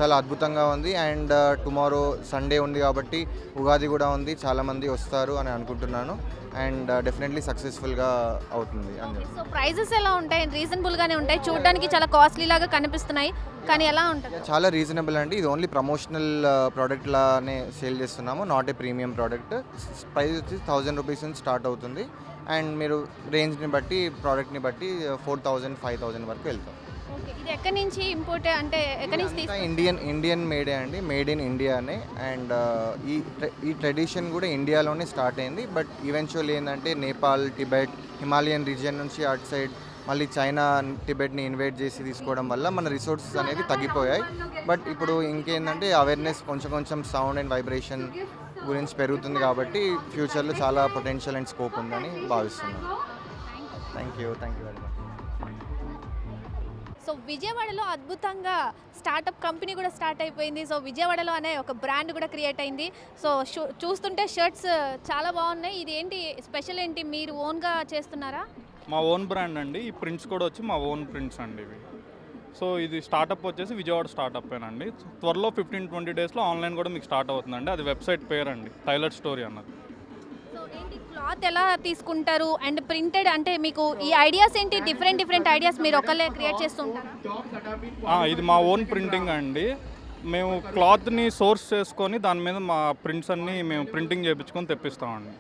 S10: చాలా అద్భుతంగా ఉంది. అండ్ టుమారో సండే ఉంది కాబట్టి ఉగాది కూడా ఉంది, చాలామంది వస్తారు అని అనుకుంటున్నాను. అండ్ డెఫినెట్లీ సక్సెస్ఫుల్గా అవుతుంది అని.
S3: సో ప్రైజెస్ ఎలా ఉంటాయి? రీజనబుల్గానే ఉంటాయి, చూడడానికి చాలా కాస్ట్లీ లాగా కనిపిస్తున్నాయి, కానీ ఎలా ఉంటుంది?
S10: చాలా రీజనబుల్ అండి. ఇది ఓన్లీ ప్రమోషనల్ ప్రోడక్ట్ లానే సేల్ చేస్తున్నాము, not a premium product. Price వచ్చి 1000 రూపీస్ నుంచి స్టార్ట్ అవుతుంది. అండ్ మీరు రేంజ్ని బట్టి, ప్రోడక్ట్ని బట్టి 4000, 5000 వరకు వెళ్తాం.
S3: ఇది ఎక్కడి నుంచి ఇంపోర్ట్, అంటే ఎక్కడి నుంచి
S10: ఇండియన్ మేడే అండి, మేడ్ ఇన్ ఇండియానే. అండ్ ఈ ట్రెడిషన్ కూడా ఇండియాలోనే స్టార్ట్ అయింది. బట్ ఈవెన్చువల్లీ ఏంటంటే నేపాల్, టిబెట్, హిమాలయన్ రీజియన్ నుంచి అటు సైడ్ మళ్ళీ చైనా, టిబెట్ని ఇన్వైట్ చేసి తీసుకోవడం వల్ల మన రిసోర్సెస్ అనేది తగ్గిపోయాయి. బట్ ఇప్పుడు ఇంకేంటంటే అవేర్నెస్ కొంచెం సౌండ్ అండ్ వైబ్రేషన్ గురించి పెరుగుతుంది కాబట్టి ఫ్యూచర్లో చాలా పొటెన్షియల్ అండ్ స్కోప్ ఉందని భావిస్తున్నాను. Thank you very much.
S3: So విజయవాడలో అద్భుతంగా స్టార్టప్ కంపెనీ కూడా స్టార్ట్ అయిపోయింది. సో విజయవాడలో అనే ఒక బ్రాండ్ కూడా క్రియేట్ అయింది. సో చూస్తుంటే షర్ట్స్ చాలా బాగున్నాయి. ఇది ఏంటి స్పెషల్ ఏంటి, మీరు ఓన్గా చేస్తున్నారా?
S4: మా ఓన్ బ్రాండ్ అండి. ఈ ప్రింట్స్ కూడా వచ్చి మా ఓన్ ప్రింట్స్ అండి ఇవి. సో ఇది స్టార్టప్ వచ్చేసి విజయవాడ స్టార్టప్ అండి. త్వరలో 15-20 డేస్లో ఆన్లైన్ కూడా మీకు స్టార్ట్ అవుతుందండి. అది వెబ్సైట్ పేరు అండి, టైలర్ స్టోరీ అన్నది.
S3: సో ఏంటి క్లాత్ ఎలా తీసుకుంటారు అండ్ ప్రింటెడ్, అంటే మీకు ఈ ఐడియాస్ ఏంటి? డిఫరెంట్ ఐడియాస్ మీరు ఒకళ్ళే క్రియేట్ చేస్తుంటారా?
S4: ఇది మా ఓన్ ప్రింటింగ్ అండి. మేము క్లాత్ని సోర్స్ చేసుకొని దాని మీద మా ప్రింట్స్ అన్నీ మేము ప్రింటింగ్ చేయించుకొని తెప్పిస్తామండి.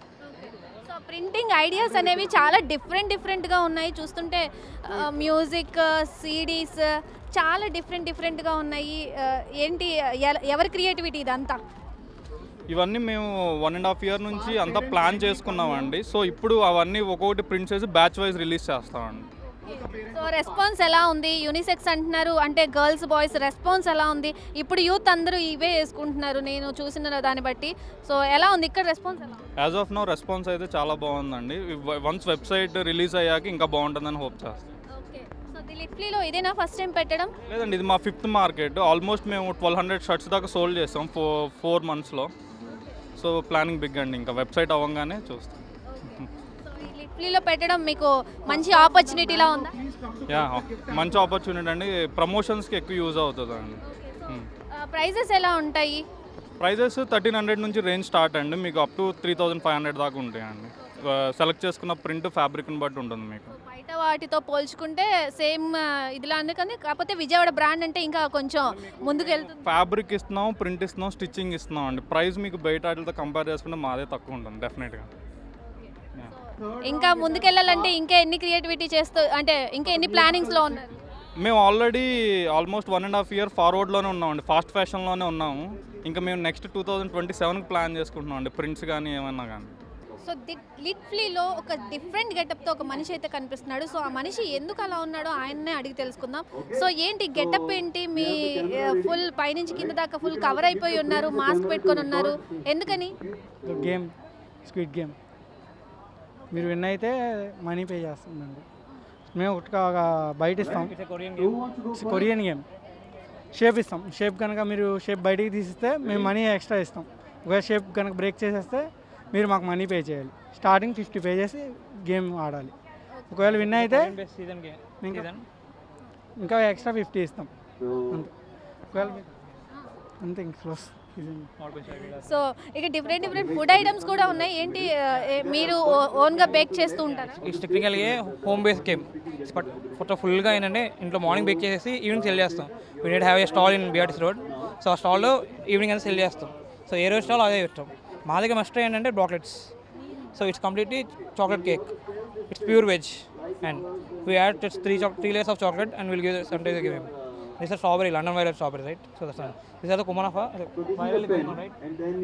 S3: సో ప్రింటింగ్ ఐడియాస్ అనేవి చాలా డిఫరెంట్గా ఉన్నాయి. చూస్తుంటే మ్యూజిక్, సీడీస్ చాలా డిఫరెంట్గా ఉన్నాయి. ఏంటి, ఎవరి క్రియేటివిటీ ఇదంతా?
S4: ఇవన్నీ మేము 1.5 year నుంచి అంతా ప్లాన్ చేసుకున్నామండి. సో ఇప్పుడు అవన్నీ ఒక్కొక్కటి ప్రింట్ చేసి బ్యాచ్ వైజ్ రిలీజ్ చేస్తామండి.
S3: సో రెస్పాన్స్ ఎలా ఉంది? యూనిసెక్స్ అంటున్నారు, అంటే గర్ల్స్ బాయ్స్ రెస్పాన్స్ ఎలా ఉంది? ఇప్పుడు యూత్ అందరూ ఇవే వేసుకుంటున్నారు నేను చూసిన దాన్ని బట్టి. సో ఎలా ఉంది ఇక్కడ response?
S11: As of no response అయితే చాలా బాగుందండి. వన్స్ వెబ్సైట్ రిలీజ్ అయ్యాక ఇంకా బాగుంటుందని హోప్ చేస్తాం.
S3: ఓకే. సో ది లిట్లీలో ఇదేనా ఫస్ట్ టైం పెట్టడం?
S11: లేదండి, ఇది మా 5th మార్కెట్. ఆల్మోస్ట్ మేము 1200 షర్ట్స్ దాకా సోల్డ్ చేస్తాం 4 monthsలో. సో ప్లానింగ్ బిగ్ అండి, ఇంకా వెబ్సైట్ అవ్వగానే చూస్తాం.
S3: సో ఈ లిట్లీలో పెట్టడం మీకు మంచి ఆపర్చునిటీలా ఉందా?
S11: యా, మంచి ఆపర్చునిటీ అండి. ప్రమోషన్స్కి ఎక్కువ యూజ్ అవుతుంది అండి.
S3: ప్రైజెస్ ఎలా ఉంటాయి?
S11: ప్రైజెస్ 1300 నుంచి రేంజ్ స్టార్ట్ అండి, మీకు అప్ టు 3500 దాకా ఉంటాయండి. సెలెక్ట్ చేసుకున్న ప్రింట్ ఫ్యాబ్రిక్ని బట్టి ఉంటుంది మీకు.
S3: బయట వాటితో పోల్చుకుంటే సేమ్ ఇదిలా ఉంది, కానీ కాకపోతే విజయవాడ బ్రాండ్ అంటే ఇంకా కొంచెం ముందుకు వెళ్తుంది.
S11: ఫ్యాబ్రిక్ ఇస్తున్నాం, ప్రింట్ ఇస్తున్నాం, స్టిచ్చింగ్ ఇస్తున్నాం అండి. ప్రైస్ మీకు బయట వాటితో కంపేర్ చేసుకుంటే మాదే తక్కువ ఉంటుంది డెఫినెట్గా.
S3: ఇంకా ముందుకెళ్ళాలంటే ఇంకా ఎన్ని క్రియేటివిటీ చేస్తూ, అంటే ఇంకా ఎన్ని ప్లానింగ్స్లో ఉన్నారు?
S11: మేము ఆల్రెడీ ఆల్మోస్ట్ 1.5 year ఫార్వర్డ్లోనే ఉన్నామండి, ఫాస్ట్ ఫ్యాషన్లోనే ఉన్నాము. ఇంకా మేము నెక్స్ట్ 2027కి ప్లాన్ చేసుకుంటున్నాం అండి, ప్రింట్స్ కానీ ఏమన్నా కానీ.
S3: సో లిట్లీలో ఒక డిఫరెంట్ గెటప్తో ఒక మనిషి అయితే కనిపిస్తున్నాడు. సో ఆ మనిషి ఎందుకు అలా ఉన్నాడో ఆయన్నే అడిగి తెలుసుకుందాం. సో ఏంటి గెటప్ ఏంటి? మీ ఫుల్ పైనుంచి కింద దాకా ఫుల్ కవర్ అయిపోయి ఉన్నారు, మాస్క్ పెట్టుకొని ఉన్నారు, ఎందుకని?
S12: Game, squid game. మీరు విన్ అయితే మనీ పే చేస్తుందండి. మేము ఒక బయట ఇస్తాం, కొరియన్ గేమ్. షేప్ ఇస్తాం. షేప్ కనుక మీరు షేప్ బయటికి తీసిస్తే మేము మనీ ఎక్స్ట్రా ఇస్తాం. ఒకవేళ షేప్ కనుక బ్రేక్ చేసేస్తే మీరు మాకు మనీ పే చేయాలి. స్టార్టింగ్ 50 పే చేసి గేమ్ ఆడాలి. ఒకవేళ విన్ అయితే ఇంకా ఎక్స్ట్రా 50 ఇస్తాం అంతే. ఒకవేళ అంతే ఇంక క్లోజ్.
S3: సో ఇక డిఫరెంట్ ఫుడ్ ఐటమ్స్ కూడా ఉన్నాయి. ఏంటి మీరు ఓన్గా బేక్ చేస్తూ ఉంటారా?
S13: ఇట్స్ టెక్నికల్గా హోమ్ బేస్ గేమ్. బట్ ఫోటో ఫుల్గా ఏంటంటే ఇంట్లో మార్నింగ్ బేక్ చేసేసి ఈవినింగ్ సెల్ చేస్తాం. We need have a stall in BRTC road. So ఆ స్టాల్లో ఈవినింగ్ అనేది సెల్ చేస్తాం. సో ఏ రోజు స్టాల్ అదే ఇస్తాం. మా దగ్గర మస్ట్ ఏంటంటే బ్రాక్లెట్స్. So it's completely chocolate cake. It's pure veg and we add just 3 layers of chocolate and we'll give sometimes give him. This is strawberry, London violet strawberry, right? So that's one. These are the Kumanafa, viral common, right?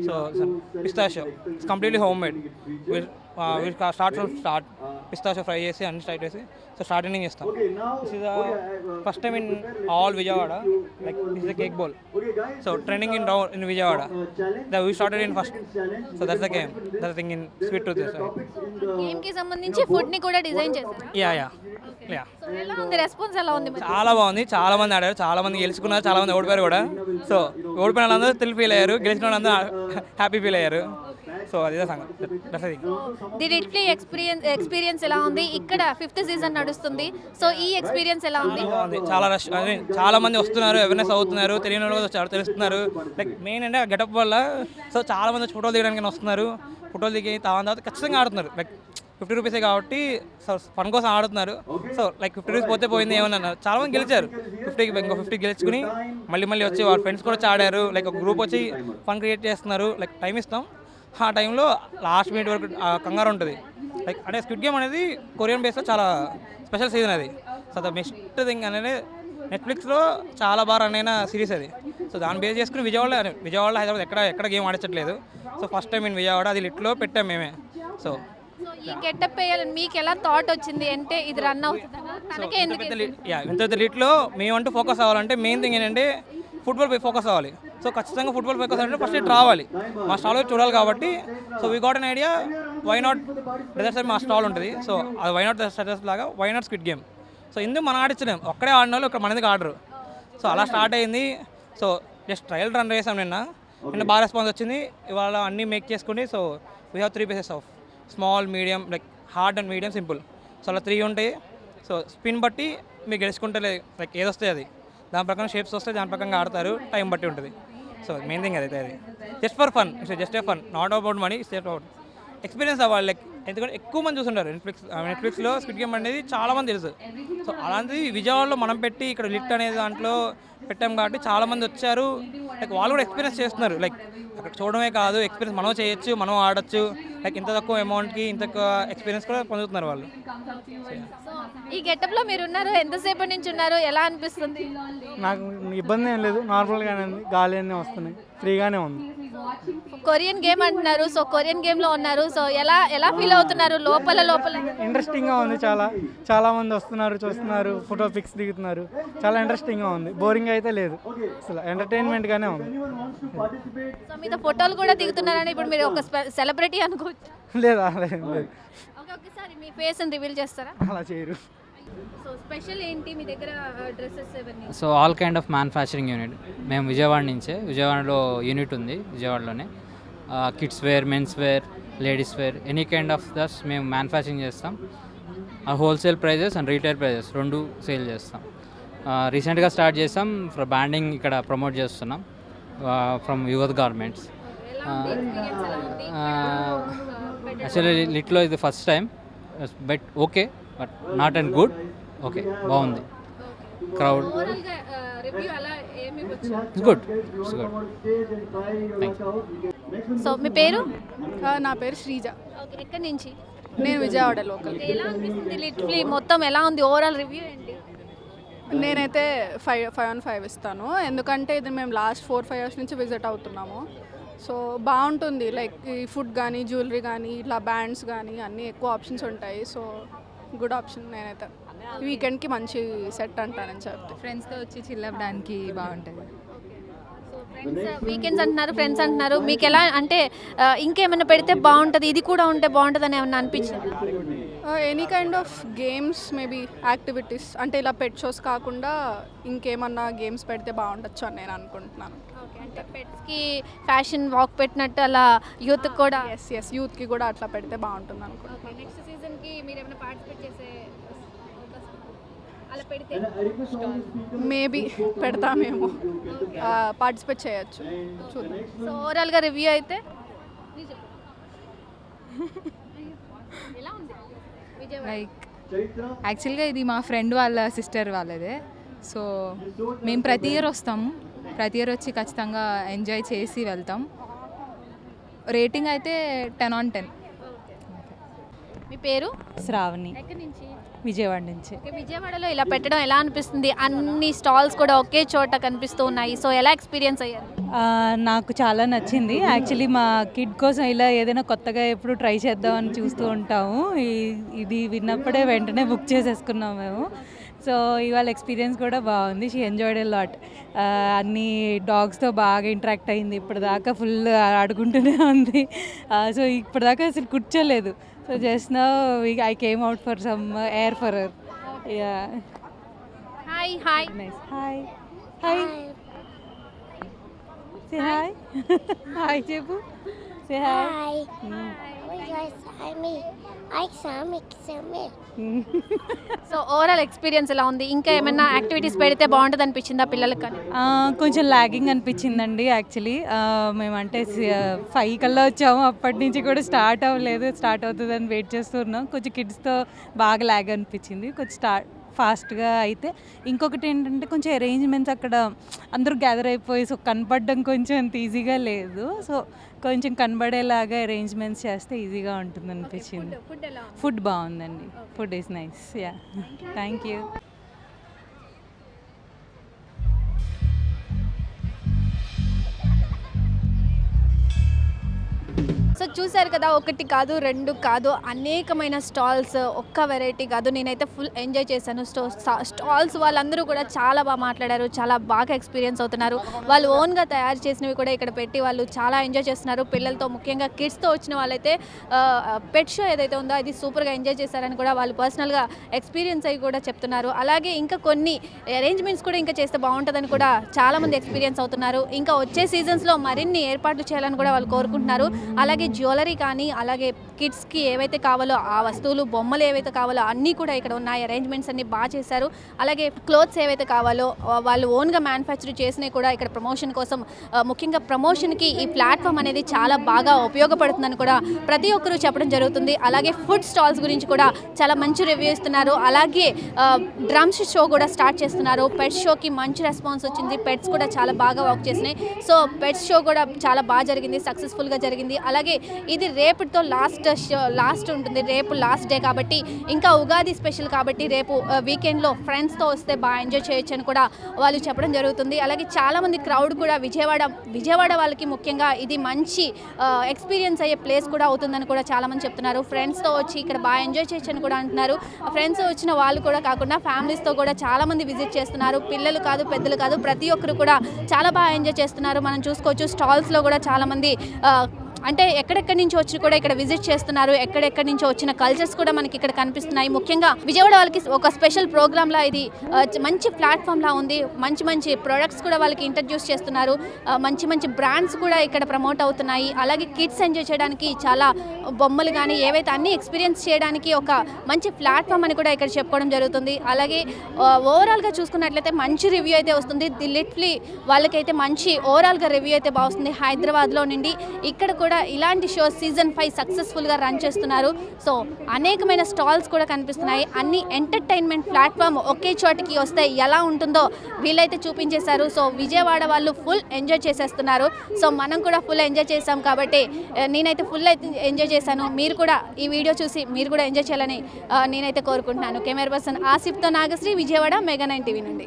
S13: So pistachio. It's completely homemade. We'll start from start. Pistachio fry chesi and start chesi. So starting istam. This is the first time in all Vijayawada. Like this is a cake bowl. So trending in Vijayawada. We started in first. So that's the game. That's the thing in Sweet Tooth.
S3: Game కి సంబంధించి food ని కూడా design చేశారా?
S13: Yeah.
S3: So ఎలా ఉంది response? ఎలా ఉంది?
S13: చాలా బాగుంది. చాలా మంది ఆడారు, చాలా మంది గెలుచుకున్నారు, చాలా మంది ఓడిపోయారు కూడా. సో ఓడిపోయిన వాళ్ళందరూ థ్రిల్ ఫీల్ అయ్యారు, గెలిచిన వాళ్ళందరూ హ్యాపీ ఫీల్ అయ్యారు. సో అదే సంగతి.
S3: ది లిట్లీ ఎక్స్పీరియన్స్ ఎలా ఉంది? ఇక్కడ 5th సీజన్ నడుస్తుంది. సో ఈ ఎక్స్పీరియన్స్ ఎలా ఉంది?
S13: చాలా రష్, చాలా మంది వస్తున్నారు, అవేర్నెస్ అవుతున్నారు, తెలియని వాళ్ళు వచ్చి తెలుస్తున్నారు. లైక్ మెయిన్ అంటే గెటప్ వల్ల. సో చాలా మంది వచ్చి ఫోటోలు దిగడానికి వస్తున్నారు, ఫోటోలు దిగి తర్వాత ఖచ్చితంగా ఆడుతున్నారు. లైక్ 50 రూపీసే కాబట్టి సో ఫన్ కోసం ఆడుతున్నారు. సో లైక్ 50 రూపీస్ పోతే పోయింది ఏమన్నా. చాలా మంది గెలిచారు. 50 గెలుచుకుని మళ్ళీ వచ్చి వాళ్ళ ఫ్రెండ్స్ కూడా వచ్చి ఆడారు. లైక్ ఒక గ్రూప్ వచ్చి ఫన్ క్రియేట్ చేస్తున్నారు. లైక్ టైం ఇస్తాం, ఆ టైంలో లాస్ట్ మినిట్ వరకు కంగారు ఉంటుంది. లైక్ అంటే స్క్విడ్ గేమ్ అనేది కొరియన్ బేస్లో చాలా స్పెషల్ సీజన్ అది. సో ద బెస్ట్ థింగ్ అనేది నెట్ఫ్లిక్స్లో చాలా బాగా రన్ అయిన సిరీస్ అది. సో దాన్ని బేస్ చేసుకుని విజయవాడలో హైదరాబాద్ ఎక్కడ గేమ్ ఆడించట్లేదు. So first time in Vijayawada అది లిట్లో పెట్టాం మేమే. సో
S3: ఈ గెటప్ వేయాలని మీకు ఎలా థాట్ వచ్చింది? అంటే ఇది రన్ అవుతుందా? తనకే ఎందుకు?
S13: ఇంత లిట్లో మేమంటూ ఫోకస్ అవ్వాలంటే మెయిన్ థింగ్ ఏంటంటే ఫుట్బాల్ ఫోకస్ అవ్వాలి. సో ఖచ్చితంగా ఫుట్బాల్ ఫోకస్ అంటే ఫస్ట్ ఇట్ రావాలి, మా స్టాల్ చూడాలి కాబట్టి. So we got an idea, why not dessert side మా స్టాల్ ఉంటుంది. సో అది వై నాట్ డెజర్ట్ లాగా why not squid game. So ఇందుకు మనం ఆడించలేం, ఒక్కడే ఆడిన వాళ్ళు ఇక్కడ మనదికి ఆడరు. సో అలా స్టార్ట్ అయింది. సో జస్ట్ ట్రయల్ రన్ చేసాం నిన్న బాగా రెస్పాన్స్ వచ్చింది. ఇవాళ అన్నీ మేక్ చేసుకుని so we have 3 pieces of small, medium, like hard and medium, simple. So అలా 3 ఉంటాయి. సో స్పిన్ బట్టి మీకు గెలుచుకుంటే లైక్ ఏదొస్తాయి అది, దాని ప్రకారం షేప్స్ వస్తాయి, దాని ప్రకారంగా ఆడతారు, టైం బట్టి ఉంటుంది. సో మెయిన్ థింగ్ అదైతే అది just for fun. It's just a fun, not about money, it's just about experience అవ్వాలి. లైక్ ఎందుకంటే ఎక్కువ మంది చూస్తుంటారు నెట్ఫ్లిక్స్లో స్క్విడ్ గేమ్ అనేది చాలా మంది తెలుసు. సో అలాంటిది విజయవాడలో మనం పెట్టి ఇక్కడ లిట్ అనే దాంట్లో పెట్టాం కాబట్టి చాలా మంది వచ్చారు. లైక్ వాళ్ళు కూడా ఎక్స్పీరియన్స్ చేస్తున్నారు. లైక్ అక్కడ చూడడమే కాదు, ఎక్స్పీరియన్స్ మనం చేయొచ్చు, మనం ఆడొచ్చు. లైక్ ఇంత తక్కువ అమౌంట్కి ఇంత ఎక్స్పీరియన్స్ కూడా పొందుతున్నారు వాళ్ళు.
S3: ఈ గెటప్లో మీరు ఉన్నారు, ఎంతసేపటి నుంచి ఉన్నారు, ఎలా అనిపిస్తుంది?
S12: నాకు ఇబ్బంది ఏం లేదు, నార్మల్గానే ఉంది, గాలి అన్నీ వస్తున్నాయి, ఫ్రీగానే ఉంది.
S3: సో కొరియన్ గేమ్ అంటున్నారు, సో కొరియన్ గేమ్లో ఉన్నారు, సో ఎలా ఎలా ఫీల్ అవుతున్నారు లోపల లోపల?
S12: ఇంట్రెస్టింగ్గా ఉంది. చాలా మంది వస్తున్నారు, చూస్తున్నారు, ఫోటో పిక్స్ దిగుతున్నారు. చాలా ఇంట్రెస్టింగ్గా ఉంది. బోరింగ్ అయితే లేదు, అసలు ఎంటర్టైన్మెంట్గానే ఉంది.
S3: సో మీతో ఫోటోలు కూడా దిగుతున్నారని ఇప్పుడు మీరు ఒక సెలబ్రిటీ అనుకోవచ్చు.
S12: లేదా లేదు
S3: ఒకసారి మీ ఫేస్ని రివీల్ చేస్తారా?
S12: అలా చేయరు.
S3: సో స్పెషల్ ఏంటి మీ దగ్గర డ్రెస్సెస్ అవన్నీ?
S14: So all kind of manufacturing unit. మేము విజయవాడలో యూనిట్ ఉంది విజయవాడలోనే. Kids wear, men's wear, ladies wear, any kind of those మేము మ్యానుఫ్యాక్చరింగ్ చేస్తాం. Wholesale prices and retail prices రెండు సేల్ చేస్తాం. రీసెంట్గా స్టార్ట్ చేస్తాం ఫర్ బ్రాండింగ్, ఇక్కడ ప్రమోట్ చేస్తున్నాం ఫ్రమ్ యువత్ గార్మెంట్స్. యాక్చువల్లీ లిట్లో ఇది first time, but okay, but not and good. Okay, బాగుంది. Crowd it's good, it's good. Thank you.
S3: So మీ పేరు?
S15: నా పేరు శ్రీజ.
S3: ఓకే, ఎక్కడి నుంచి?
S15: నేను విజయవాడ లోకల్.
S3: ఎలా అనిపిస్తుంది లిట్లీ మొత్తం ఎలా ఉంది? ఓవరాల్ రివ్యూ ఏంటి?
S15: నేనైతే 5/5 ఇస్తాను, ఎందుకంటే ఇది మేము లాస్ట్ 4-5 ఇయర్స్ నుంచి విజిట్ అవుతున్నాము. సో బాగుంటుంది, లైక్ ఈ ఫుడ్ కానీ, జ్యువెలరీ కానీ, ఇట్లా బ్యాండ్స్ కానీ అన్నీ ఎక్కువ ఆప్షన్స్ ఉంటాయి. So good option. నేనైతే వీకెండ్కి మంచి సెట్ అంటానని చెప్తే.
S1: ఫ్రెండ్స్తో వచ్చి చిల్ అవ్వడానికి బాగుంటుంది.
S3: వీకెండ్స్ అంటున్నారు, ఫ్రెండ్స్ అంటున్నారు, మీకు ఎలా అంటే ఇంకేమైనా పెడితే బాగుంటుంది, ఇది కూడా ఉంటే బాగుంటుంది అని ఏమన్నా అనిపించింది?
S15: Any kind of games, maybe activities, అంటే ఇలా పెట్ షోస్ కాకుండా ఇంకేమన్నా గేమ్స్ పెడితే బాగుండొచ్చు అని నేను అనుకుంటున్నాను.
S3: అంటే పెట్స్కి ఫ్యాషన్ వాక్ పెట్టినట్టు అలా యూత్ కూడా.
S15: ఎస్ యూత్కి కూడా అట్లా పెడితే బాగుంటుంది అనుకుంటున్నాను.
S3: నెక్స్ట్ సీజన్కి మీరు ఏమైనా పార్టిసిపేట్ చేసే అలా పెడితే
S15: మేబీ పెడతామేమో, పార్టిసిపేట్ చేయొచ్చు, చూద్దాం.
S3: సో ఓవరాల్గా రివ్యూ అయితే ఎలా ఉంది విజయవాడ?
S1: లైక్ యాక్చువల్గా ఇది మా ఫ్రెండ్ వాళ్ళ సిస్టర్ వాళ్ళదే. సో మేము ప్రతి ఇయర్ వస్తాము, ప్రతి ఇయర్ వచ్చి ఖచ్చితంగా ఎంజాయ్ చేసి వెళ్తాం. రేటింగ్ అయితే 10/10.
S3: మీ పేరు?
S7: శ్రావణి,
S3: ఎక్కడి నుంచి?
S7: విజయవాడ నుంచి.
S3: ఓకే, విజయవాడలో ఇలా పెట్టడం ఎలా అనిపిస్తుంది? అన్ని స్టాల్స్ కూడా ఒకే చోట కనిపిస్తూ ఉన్నాయి, సో ఎలా ఎక్స్పీరియన్స్ అయ్యారు?
S7: నాకు చాలా నచ్చింది. యాక్చువల్లీ మా కిడ్ కోసం ఇలా ఏదైనా కొత్తగా ఎప్పుడు ట్రై చేద్దామని చూస్తూ ఉంటాము. ఇది విన్నప్పుడే వెంటనే బుక్ చేసేసుకున్నాం మేము. సో ఇవాళ ఎక్స్పీరియన్స్ కూడా బాగుంది. She enjoyed a lot. అన్ని డాగ్స్తో బాగా ఇంటరాక్ట్ అయింది. ఇప్పటిదాకా ఫుల్ ఆడుకుంటూనే ఉంది. సో ఇప్పటిదాకా అసలు కూర్చోలేదు. So just now I came out for some air for her. Yeah,
S3: hi hi.
S7: Nice. Hi hi, say hi. Hi చెప్పు, say hi.
S3: So overall experience ఎలా ఉంది? ఇంకా ఏమైనా యాక్టివిటీస్ పెడితే బాగుంటుంది అనిపించిందా పిల్లలకి? కానీ
S7: కొంచెం లాగింగ్ అనిపించిందండి. యాక్చువల్లీ మేమంటే 5 కల్లా వచ్చాము, అప్పటి నుంచి కూడా స్టార్ట్ అవ్వలేదు. స్టార్ట్ అవుతుందని వెయిట్ చేస్తున్నాం. కొంచెం కిడ్స్తో బాగా లాగ్ అనిపించింది. కొంచెం ఫాస్ట్గా అయితే. ఇంకొకటి ఏంటంటే కొంచెం అరేంజ్మెంట్స్ అక్కడ అందరూ గ్యాదర్ అయిపోయి, సో కనపడడం కొంచెం అంత ఈజీగా లేదు. సో కొంచెం కనబడేలాగా అరేంజ్మెంట్స్ చేస్తే ఈజీగా ఉంటుంది అనిపించింది. ఫుడ్ బాగుందండి, food is nice. Yeah, thank you.
S3: So చూశారు కదా, ఒకటి కాదు, రెండు కాదు, అనేకమైన స్టాల్స్, ఒక్క వెరైటీ కాదు. నేనైతే ఫుల్ ఎంజాయ్ చేశాను. స్టాల్స్ వాళ్ళందరూ కూడా చాలా బాగా మాట్లాడారు, చాలా బాగా ఎక్స్పీరియన్స్ అవుతున్నారు. వాళ్ళు ఓన్గా తయారు చేసినవి కూడా ఇక్కడ పెట్టి వాళ్ళు చాలా ఎంజాయ్ చేస్తున్నారు. పిల్లలతో, ముఖ్యంగా కిడ్స్తో వచ్చిన వాళ్ళైతే పెట్ షో ఏదైతే ఉందో అది సూపర్గా ఎంజాయ్ చేశారని కూడా వాళ్ళు పర్సనల్గా ఎక్స్పీరియన్స్ అయ్యి కూడా చెప్తున్నారు. అలాగే ఇంకా కొన్ని అరేంజ్మెంట్స్ కూడా ఇంకా చేస్తే బాగుంటుందని కూడా చాలామంది ఎక్స్పీరియన్స్ అవుతున్నారు. ఇంకా వచ్చే సీజన్స్లో మరిన్ని ఏర్పాట్లు చేయాలని కూడా వాళ్ళు కోరుకుంటున్నారు. అలాగే జ్యువెలరీ కానీ, అలాగే కిడ్స్కి ఏవైతే కావాలో ఆ వస్తువులు, బొమ్మలు ఏవైతే కావాలో అన్నీ కూడా ఇక్కడ ఉన్నాయి. అరేంజ్మెంట్స్ అన్నీ బాగా చేశారు. అలాగే క్లోత్స్ ఏవైతే కావాలో వాళ్ళు ఓన్గా మ్యానుఫ్యాక్చర్ చేసినవి కూడా ఇక్కడ ప్రమోషన్ కోసం, ముఖ్యంగా ప్రమోషన్కి ఈ ప్లాట్ఫామ్ అనేది చాలా బాగా ఉపయోగపడుతుందని కూడా ప్రతి ఒక్కరూ చెప్పడం జరుగుతుంది. అలాగే ఫుడ్ స్టాల్స్ గురించి కూడా చాలా మంచి రివ్యూ ఇస్తున్నారు. అలాగే డ్రమ్స్ షో కూడా స్టార్ట్ చేస్తున్నారు. పెట్స్ షోకి మంచి రెస్పాన్స్ వచ్చింది. పెట్స్ కూడా చాలా బాగా వర్క్ చేసినాయి. సో పెట్స్ షో కూడా చాలా బాగా జరిగింది, సక్సెస్ఫుల్గా జరిగింది. అలాగే ఇది రేపటితో లాస్ట్ లాస్ట్ ఉంటుంది, రేపు లాస్ట్ డే కాబట్టి ఇంకా ఉగాది స్పెషల్ కాబట్టి రేపు వీకెండ్లో ఫ్రెండ్స్తో వస్తే బాగా ఎంజాయ్ చేయొచ్చు అని కూడా వాళ్ళు చెప్పడం జరుగుతుంది. అలాగే చాలామంది క్రౌడ్ కూడా విజయవాడ వాళ్ళకి ముఖ్యంగా ఇది మంచి ఎక్స్పీరియన్స్ అయ్యే ప్లేస్ కూడా అవుతుందని కూడా చాలామంది చెప్తున్నారు. ఫ్రెండ్స్తో వచ్చి ఇక్కడ బాగా ఎంజాయ్ చేయొచ్చు అని కూడా అంటున్నారు. ఫ్రెండ్స్ వచ్చిన వాళ్ళు కూడా కాకుండా ఫ్యామిలీస్తో కూడా చాలామంది విజిట్ చేస్తున్నారు. పిల్లలు కాదు పెద్దలు కాదు ప్రతి ఒక్కరు కూడా చాలా బాగా ఎంజాయ్ చేస్తున్నారు. మనం చూసుకోవచ్చు స్టాల్స్లో కూడా చాలామంది అంటే ఎక్కడెక్కడి నుంచి వచ్చి కూడా ఇక్కడ విజిట్ చేస్తున్నారు. ఎక్కడెక్కడి నుంచి వచ్చిన కల్చర్స్ కూడా మనకి ఇక్కడ కనిపిస్తున్నాయి. ముఖ్యంగా విజయవాడ వాళ్ళకి ఒక స్పెషల్ ప్రోగ్రామ్లా ఇది మంచి ప్లాట్ఫామ్లా ఉంది. మంచి మంచి ప్రొడక్ట్స్ కూడా వాళ్ళకి ఇంట్రడ్యూస్ చేస్తున్నారు. మంచి మంచి బ్రాండ్స్ కూడా ఇక్కడ ప్రమోట్ అవుతున్నాయి. అలాగే కిడ్స్ ఎంజాయ్ చేయడానికి చాలా బొమ్మలు కానీ ఏవైతే అన్నీ ఎక్స్పీరియన్స్ చేయడానికి ఒక మంచి ప్లాట్ఫామ్ అని కూడా ఇక్కడ చెప్పుకోవడం జరుగుతుంది. అలాగే ఓవరాల్గా చూసుకున్నట్లయితే మంచి రివ్యూ అయితే వస్తుంది. ది లిట్ఫ్లీ వాళ్ళకైతే మంచి ఓవరాల్గా రివ్యూ అయితే బాగుంది. హైదరాబాద్లో నుండి ఇక్కడ కూడా ఇలాంటి షోస్ సీజన్ 5 సక్సెస్ఫుల్గా రన్ చేస్తున్నారు. సో అనేకమైన స్టాల్స్ కూడా కనిపిస్తున్నాయి. అన్ని ఎంటర్టైన్మెంట్ ప్లాట్ఫామ్ ఒకే చోటికి వస్తే ఎలా ఉంటుందో వీళ్ళైతే చూపించేశారు. సో విజయవాడ వాళ్ళు ఫుల్ ఎంజాయ్ చేసేస్తున్నారు. సో మనం కూడా ఫుల్ ఎంజాయ్ చేసాం కాబట్టి నేనైతే ఫుల్ అయితే ఎంజాయ్ చేశాను. మీరు కూడా ఈ వీడియో చూసి మీరు కూడా ఎంజాయ్ చేయాలని నేనైతే కోరుకుంటున్నాను. కెమెరా పర్సన్ ఆసిఫ్తో నాగశ్రీ, విజయవాడ మెగా 9 టీవీ నుండి.